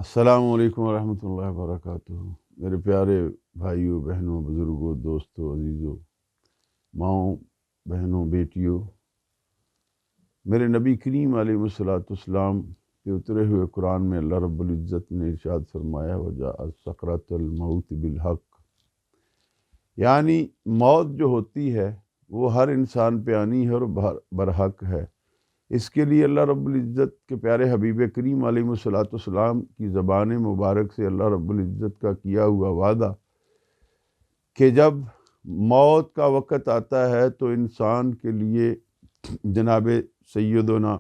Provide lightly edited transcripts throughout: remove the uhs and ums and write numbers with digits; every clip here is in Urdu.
السلام علیکم ورحمۃ اللہ وبرکاتہ۔ میرے پیارے بھائیوں، بہنوں، بزرگوں، دوستوں، عزیزوں، ماؤں، بہنوں، بیٹیوں، میرے نبی کریم علیہ الصلوۃ والسلام کے اترے ہوئے قرآن میں اللہ رب العزت نے ارشاد فرمایا وجاءت سکرۃ الموت بالحق، یعنی موت جو ہوتی ہے وہ ہر انسان پہ آنی ہے اور برحق ہے۔ اس کے لیے اللہ رب العزت کے پیارے حبیب کریم علیہ الصلوۃ والسلام کی زبان مبارک سے اللہ رب العزت کا کیا ہوا وعدہ کہ جب موت کا وقت آتا ہے تو انسان کے لیے جناب سیدنا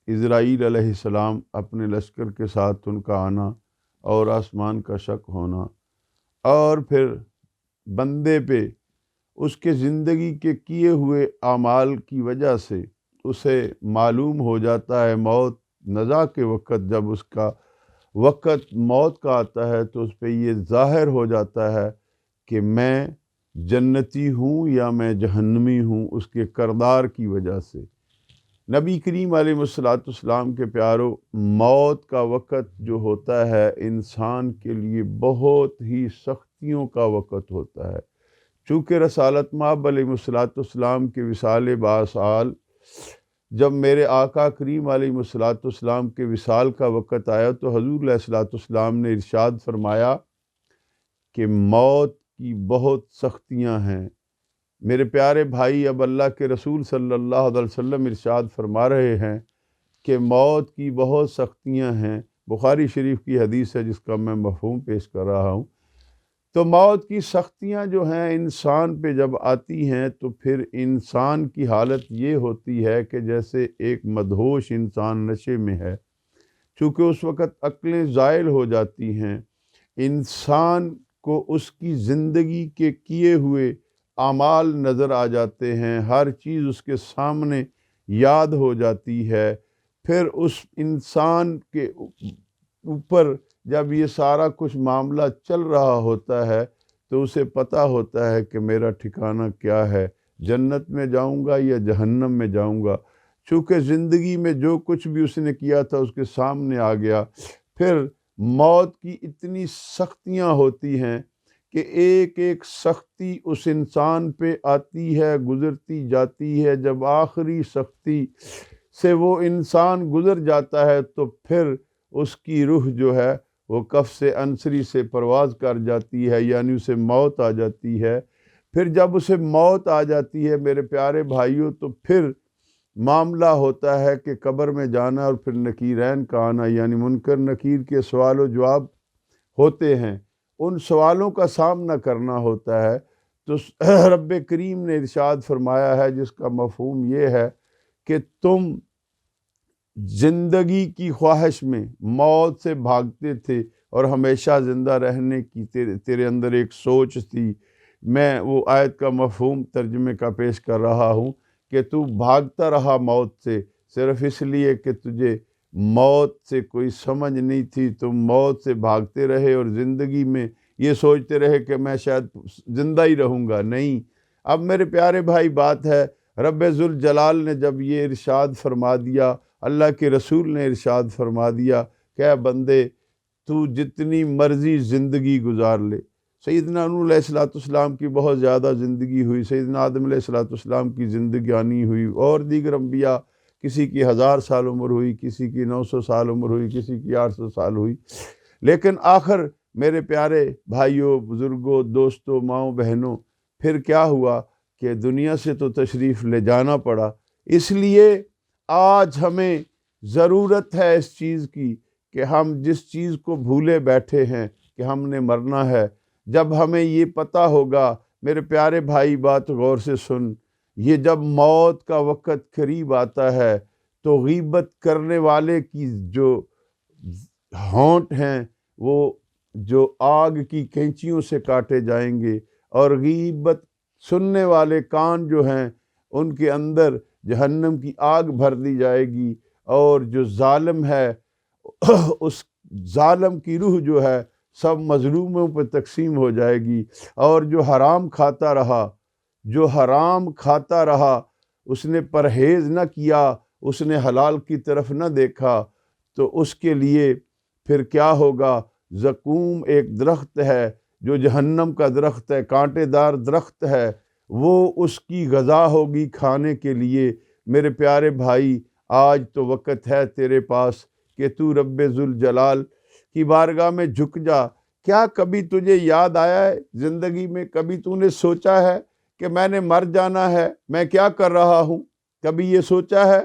اسرائیل علیہ السلام اپنے لشکر کے ساتھ ان کا آنا اور آسمان کا شق ہونا، اور پھر بندے پہ اس کے زندگی کے کیے ہوئے اعمال کی وجہ سے اسے معلوم ہو جاتا ہے موت نزا کے وقت، جب اس کا وقت موت کا آتا ہے تو اس پہ یہ ظاہر ہو جاتا ہے کہ میں جنتی ہوں یا میں جہنمی ہوں، اس کے کردار کی وجہ سے۔ نبی کریم علیہ الصلوۃ والسلام کے پیاروں، موت کا وقت جو ہوتا ہے انسان کے لیے بہت ہی سختیوں کا وقت ہوتا ہے، چونکہ رسالت مآب علیہ الصلوۃ والسلام کے وصال باسال جب میرے آقا کریم علیہ الصلوۃ والسلام کے وصال کا وقت آیا تو حضور علیہ الصلوۃ والسلام نے ارشاد فرمایا کہ موت کی بہت سختیاں ہیں۔ میرے پیارے بھائی، اب اللہ کے رسول صلی اللہ علیہ وسلم ارشاد فرما رہے ہیں کہ موت کی بہت سختیاں ہیں۔ بخاری شریف کی حدیث ہے جس کا میں مفہوم پیش کر رہا ہوں۔ تو موت کی سختیاں جو ہیں انسان پہ جب آتی ہیں تو پھر انسان کی حالت یہ ہوتی ہے کہ جیسے ایک مدہوش انسان نشے میں ہے، چونکہ اس وقت عقلیں زائل ہو جاتی ہیں، انسان کو اس کی زندگی کے کیے ہوئے اعمال نظر آ جاتے ہیں، ہر چیز اس کے سامنے یاد ہو جاتی ہے۔ پھر اس انسان کے اوپر جب یہ سارا کچھ معاملہ چل رہا ہوتا ہے تو اسے پتہ ہوتا ہے کہ میرا ٹھکانہ کیا ہے، جنت میں جاؤں گا یا جہنم میں جاؤں گا، چونکہ زندگی میں جو کچھ بھی اس نے کیا تھا اس کے سامنے آ گیا۔ پھر موت کی اتنی سختیاں ہوتی ہیں کہ ایک ایک سختی اس انسان پہ آتی ہے، گزرتی جاتی ہے۔ جب آخری سختی سے وہ انسان گزر جاتا ہے تو پھر اس کی روح جو ہے وہ کف سے انصری سے پرواز کر جاتی ہے، یعنی اسے موت آ جاتی ہے۔ پھر جب اسے موت آ جاتی ہے میرے پیارے بھائیوں تو پھر معاملہ ہوتا ہے کہ قبر میں جانا اور پھر نکیرین کا آنا، یعنی منکر نکیر کے سوال و جواب ہوتے ہیں، ان سوالوں کا سامنا کرنا ہوتا ہے۔ تو رب کریم نے ارشاد فرمایا ہے جس کا مفہوم یہ ہے کہ تم زندگی کی خواہش میں موت سے بھاگتے تھے اور ہمیشہ زندہ رہنے کی تیرے اندر ایک سوچ تھی۔ میں وہ آیت کا مفہوم ترجمے کا پیش کر رہا ہوں کہ تو بھاگتا رہا موت سے صرف اس لیے کہ تجھے موت سے کوئی سمجھ نہیں تھی، تم موت سے بھاگتے رہے اور زندگی میں یہ سوچتے رہے کہ میں شاید زندہ ہی رہوں گا۔ نہیں، اب میرے پیارے بھائی بات ہے، رب ذوالجلال نے جب یہ ارشاد فرما دیا، اللہ کے رسول نے ارشاد فرما دیا کہ اے بندے تو جتنی مرضی زندگی گزار لے۔ سیدنا نوح علیہ السلام کی بہت زیادہ زندگی ہوئی، سیدنا آدم علیہ السلام کی زندگانی ہوئی، اور دیگر انبیاء کسی کی 1000 سال عمر ہوئی، کسی کی 900 سال عمر ہوئی، کسی کی 800 سال ہوئی، لیکن آخر میرے پیارے بھائیوں، بزرگوں، دوستوں، ماؤں، بہنوں، پھر کیا ہوا کہ دنیا سے تو تشریف لے جانا پڑا۔ اس لیے آج ہمیں ضرورت ہے اس چیز کی کہ ہم جس چیز کو بھولے بیٹھے ہیں کہ ہم نے مرنا ہے، جب ہمیں یہ پتہ ہوگا، میرے پیارے بھائی بات غور سے سن، یہ جب موت کا وقت قریب آتا ہے تو غیبت کرنے والے کی جو ہونٹ ہیں وہ جو آگ کی کینچیوں سے کاٹے جائیں گے، اور غیبت سننے والے کان جو ہیں ان کے اندر جہنم کی آگ بھر دی جائے گی، اور جو ظالم ہے اس ظالم کی روح جو ہے سب مظلوموں پہ تقسیم ہو جائے گی، اور جو حرام کھاتا رہا اس نے پرہیز نہ کیا، اس نے حلال کی طرف نہ دیکھا، تو اس کے لیے پھر کیا ہوگا؟ زقوم ایک درخت ہے جو جہنم کا درخت ہے، کانٹے دار درخت ہے، وہ اس کی غذا ہوگی کھانے کے لیے۔ میرے پیارے بھائی، آج تو وقت ہے تیرے پاس کہ تو رب ذوالجلال کی بارگاہ میں جھک جا۔ کیا کبھی تجھے یاد آیا ہے زندگی میں؟ کبھی تو نے سوچا ہے کہ میں نے مر جانا ہے، میں کیا کر رہا ہوں؟ کبھی یہ سوچا ہے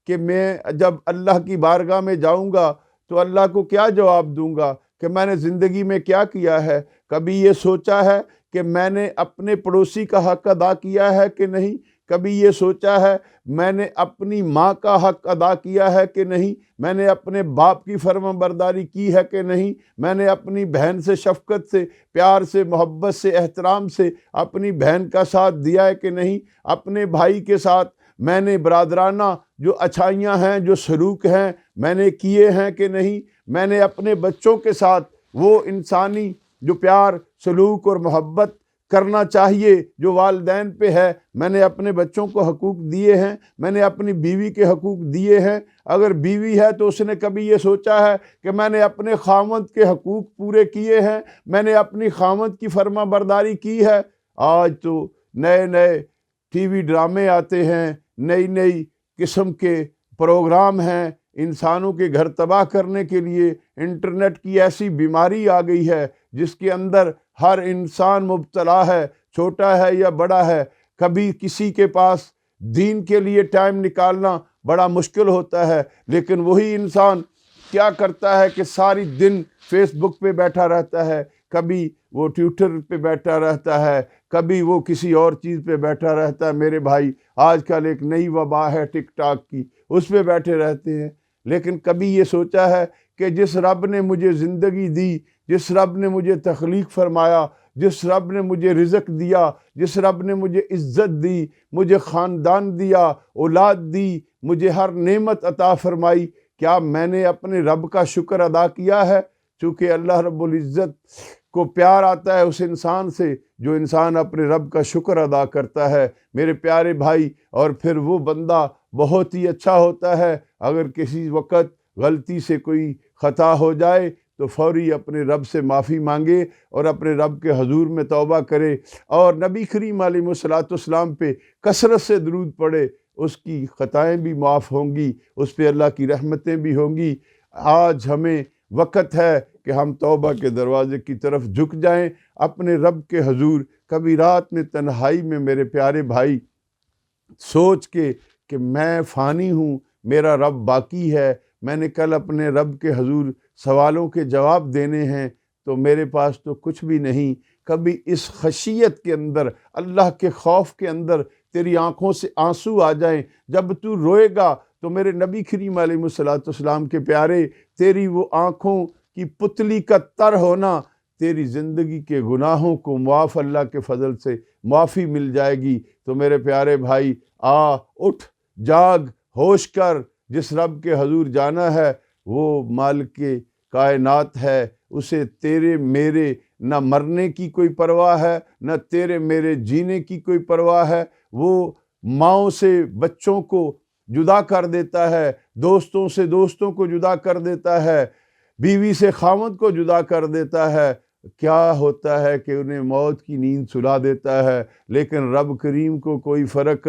کہ میں جب اللہ کی بارگاہ میں جاؤں گا تو اللہ کو کیا جواب دوں گا کہ میں نے زندگی میں کیا کیا ہے؟ کبھی یہ سوچا ہے کہ میں نے اپنے پڑوسی کا حق ادا کیا ہے کہ نہیں؟ کبھی یہ سوچا ہے میں نے اپنی ماں کا حق ادا کیا ہے کہ نہیں؟ میں نے اپنے باپ کی فرما برداری کی ہے کہ نہیں؟ میں نے اپنی بہن سے شفقت سے، پیار سے، محبت سے، احترام سے اپنی بہن کا ساتھ دیا ہے کہ نہیں؟ اپنے بھائی کے ساتھ میں نے برادرانہ جو اچھائیاں ہیں، جو سلوک ہیں، میں نے کیے ہیں کہ نہیں؟ میں نے اپنے بچوں کے ساتھ وہ انسانی جو پیار، سلوک اور محبت کرنا چاہیے جو والدین پہ ہے، میں نے اپنے بچوں کو حقوق دیے ہیں؟ میں نے اپنی بیوی کے حقوق دیے ہیں؟ اگر بیوی ہے تو اس نے کبھی یہ سوچا ہے کہ میں نے اپنے خاوند کے حقوق پورے کیے ہیں؟ میں نے اپنی خاوند کی فرما برداری کی ہے؟ آج تو نئے نئے ٹی وی ڈرامے آتے ہیں، نئی نئی قسم کے پروگرام ہیں، انسانوں کے گھر تباہ کرنے کے لیے۔ انٹرنیٹ کی ایسی بیماری آ گئی ہے جس کے اندر ہر انسان مبتلا ہے، چھوٹا ہے یا بڑا ہے۔ کبھی کسی کے پاس دین کے لیے ٹائم نکالنا بڑا مشکل ہوتا ہے، لیکن وہی انسان کیا کرتا ہے کہ ساری دن فیس بک پہ بیٹھا رہتا ہے، کبھی وہ ٹویٹر پہ بیٹھا رہتا ہے، کبھی وہ کسی اور چیز پہ بیٹھا رہتا ہے۔ میرے بھائی، آج کل ایک نئی وبا ہے ٹک ٹاک کی، اس پہ بیٹھے رہتے ہیں۔ لیکن کبھی یہ سوچا ہے کہ جس رب نے مجھے زندگی دی، جس رب نے مجھے تخلیق فرمایا، جس رب نے مجھے رزق دیا، جس رب نے مجھے عزت دی، مجھے خاندان دیا، اولاد دی، مجھے ہر نعمت عطا فرمائی، کیا میں نے اپنے رب کا شکر ادا کیا ہے؟ چونکہ اللہ رب العزت کو پیار آتا ہے اس انسان سے جو انسان اپنے رب کا شکر ادا کرتا ہے۔ میرے پیارے بھائی، اور پھر وہ بندہ بہت ہی اچھا ہوتا ہے اگر کسی وقت غلطی سے کوئی خطا ہو جائے تو فوری اپنے رب سے معافی مانگے اور اپنے رب کے حضور میں توبہ کرے، اور نبی کریم علیہ الصلوۃ والسلام پہ کثرت سے درود پڑھے، اس کی خطائیں بھی معاف ہوں گی، اس پہ اللہ کی رحمتیں بھی ہوں گی۔ آج ہمیں وقت ہے کہ ہم توبہ کے دروازے کی طرف جھک جائیں، اپنے رب کے حضور کبھی رات میں تنہائی میں میرے پیارے بھائی سوچ کے کہ میں فانی ہوں، میرا رب باقی ہے، میں نے کل اپنے رب کے حضور سوالوں کے جواب دینے ہیں، تو میرے پاس تو کچھ بھی نہیں۔ کبھی اس خشیت کے اندر، اللہ کے خوف کے اندر تیری آنکھوں سے آنسو آ جائیں، جب تو روئے گا تو میرے نبی کریم علیہ الصلوۃ والسلام کے پیارے، تیری وہ آنکھوں کی پتلی کا تر ہونا تیری زندگی کے گناہوں کو معاف، اللہ کے فضل سے معافی مل جائے گی۔ تو میرے پیارے بھائی، اٹھ، جاگ، ہوش کر، جس رب کے حضور جانا ہے وہ مالک کائنات ہے، اسے تیرے میرے نہ مرنے کی کوئی پرواہ ہے، نہ تیرے میرے جینے کی کوئی پرواہ ہے۔ وہ ماؤں سے بچوں کو جدا کر دیتا ہے، دوستوں سے دوستوں کو جدا کر دیتا ہے، بیوی سے خاوند کو جدا کر دیتا ہے۔ کیا ہوتا ہے کہ انہیں موت کی نیند سلا دیتا ہے، لیکن رب کریم کو کوئی فرق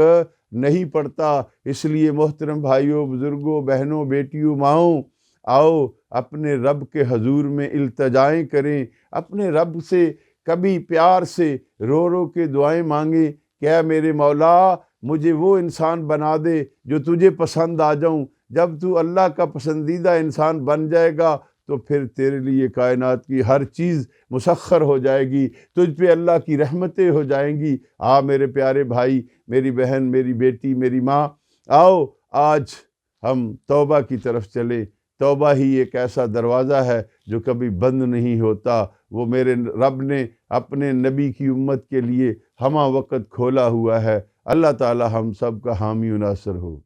نہیں پڑتا۔ اس لیے محترم بھائیوں، بزرگوں، بہنوں، بیٹیوں، ماؤں، آؤ اپنے رب کے حضور میں التجائیں کریں، اپنے رب سے کبھی پیار سے رو رو کے دعائیں مانگیں کہ اے میرے مولا، مجھے وہ انسان بنا دے جو تجھے پسند آ جاؤں۔ جب تو اللہ کا پسندیدہ انسان بن جائے گا تو پھر تیرے لیے کائنات کی ہر چیز مسخر ہو جائے گی، تجھ پہ اللہ کی رحمتیں ہو جائیں گی۔ میرے پیارے بھائی، میری بہن، میری بیٹی، میری ماں، آؤ آج ہم توبہ کی طرف چلیں۔ توبہ ہی ایک ایسا دروازہ ہے جو کبھی بند نہیں ہوتا، وہ میرے رب نے اپنے نبی کی امت کے لیے ہمہ وقت کھولا ہوا ہے۔ اللہ تعالی ہم سب کا حامی و ناصر ہو۔